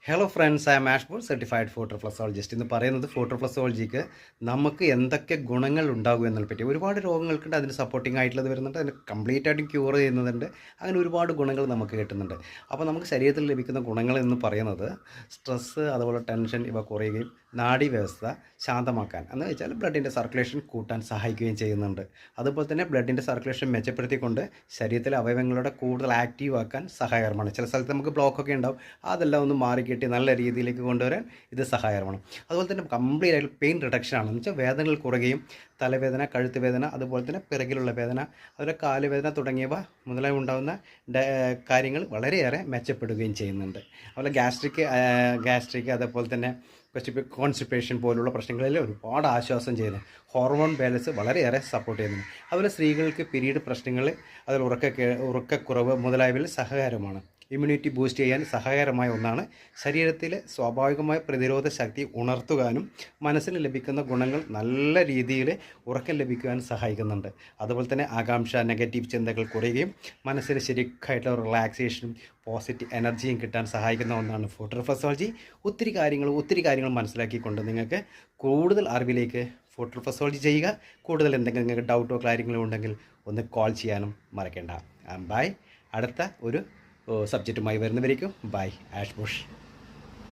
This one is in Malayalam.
ഹലോ ഫ്രണ്ട്സ്, ഐ എം ആഷ്ബോൾ സർട്ടിഫൈഡ് ഫോട്ടോ റിഫ്ലക്സോളജിസ്റ്റ് എന്ന് പറയുന്നത് ഫോട്ടോ റിഫ്ലക്സോളജിക്ക് നമുക്ക് എന്തൊക്കെ ഗുണങ്ങൾ ഉണ്ടാകും എന്നതിനെ പറ്റി ഒരുപാട് രോഗങ്ങൾക്കുണ്ട്. അതിന് സപ്പോർട്ടിംഗ് ആയിട്ടുള്ളത് വരുന്നുണ്ട്, അതിന് കംപ്ലീറ്റ് ആയിട്ടും ക്യൂർ ചെയ്യുന്നതുണ്ട്. അങ്ങനെ ഒരുപാട് ഗുണങ്ങൾ നമുക്ക് കിട്ടുന്നുണ്ട്. അപ്പോൾ നമുക്ക് ശരീരത്തിൽ ലഭിക്കുന്ന ഗുണങ്ങൾ എന്ന് പറയുന്നത് സ്ട്രെസ്സ്, അതുപോലെ ടെൻഷൻ ഇവ കുറയുകയും നാഡീ വ്യവസ്ഥ ശാന്തമാക്കാൻ എന്ന് വെച്ചാൽ ബ്ലഡിൻ്റെ സർക്കുലേഷൻ കൂട്ടാൻ സഹായിക്കുകയും ചെയ്യുന്നുണ്ട്. അതുപോലെ തന്നെ ബ്ലഡിൻ്റെ സർക്കുലേഷൻ മെച്ചപ്പെടുത്തിക്കൊണ്ട് ശരീരത്തിലെ അവയവങ്ങളുടെ കൂടുതൽ ആക്റ്റീവ് ആക്കാൻ സഹായകരമാണ്. ചില സ്ഥലത്ത് നമുക്ക് ബ്ലോക്കൊക്കെ ഉണ്ടാവും, അതെല്ലാം ഒന്ന് മാറിക്കിട്ടി നല്ല രീതിയിലേക്ക് കൊണ്ടുവരാൻ ഇത് സഹായകരമാണ്. അതുപോലെ തന്നെ കംപ്ലീറ്റ് ആയിട്ട് പെയിൻ റിഡക്ഷൻ ആണ്. എന്ന് വെച്ചാൽ വേദനകൾ കുറയുകയും തലവേദന, കഴുത്ത് വേദന, അതുപോലെ തന്നെ പിറകിലുള്ള വേദന, അതുപോലെ കാലുവേദന തുടങ്ങിയവ മുതലായി ഉണ്ടാകുന്ന കാര്യങ്ങൾ വളരെയേറെ മെച്ചപ്പെടുകയും ചെയ്യുന്നുണ്ട്. അതുപോലെ ഗ്യാസ്ട്രിക് അതുപോലെ തന്നെ കോൺസ്റ്റിപ്പേഷൻ പോലുള്ള പ്രശ്നങ്ങളിൽ ഒരുപാട് ആശ്വാസം ചെയ്യുന്നു. ഹോർമോൺ ബാലൻസ് വളരെയേറെ സപ്പോർട്ട് ചെയ്യുന്നു. അതുപോലെ സ്ത്രീകൾക്ക് പീരീഡ് പ്രശ്നങ്ങൾ, അതിൽ ഉറക്കക്കുറവ് മുതലായവയിൽ സഹകാരമാണ്. ഇമ്മ്യൂണിറ്റി ബൂസ്റ്റ് ചെയ്യാൻ സഹായകരമായ ഒന്നാണ്. ശരീരത്തിലെ സ്വാഭാവികമായ പ്രതിരോധ ശക്തി ഉണർത്തുവാനും മനസ്സിന് ലഭിക്കുന്ന ഗുണങ്ങൾ നല്ല രീതിയിൽ ഉറക്കം ലഭിക്കുവാനും സഹായിക്കുന്നുണ്ട്. അതുപോലെ തന്നെ ആകാംക്ഷ, നെഗറ്റീവ് ചിന്തകൾ കുറയുകയും മനസ്സിന് ശരിയായിട്ടുള്ള റിലാക്സേഷനും പോസിറ്റീവ് എനർജിയും കിട്ടാൻ സഹായിക്കുന്ന ഒന്നാണ് ഫോട്ടോ റിഫ്ലക്സോളജി. ഒത്തിരി കാര്യങ്ങൾ മനസ്സിലാക്കിക്കൊണ്ട് നിങ്ങൾക്ക് കൂടുതൽ അറിവിലേക്ക് ഫോട്ടോ റിഫ്ലക്സോളജി ചെയ്യുക. കൂടുതൽ എന്തെങ്കിലും നിങ്ങൾക്ക് ഡൗട്ടോ കാര്യങ്ങളോ ഉണ്ടെങ്കിൽ ഒന്ന് കോൾ ചെയ്യാനും മറക്കേണ്ട. ബൈ. അടുത്ത ഒരു സബ്ജക്റ്റുമായി വരുന്നവരേക്കും ബൈ. ആഷ്ബുഷ്.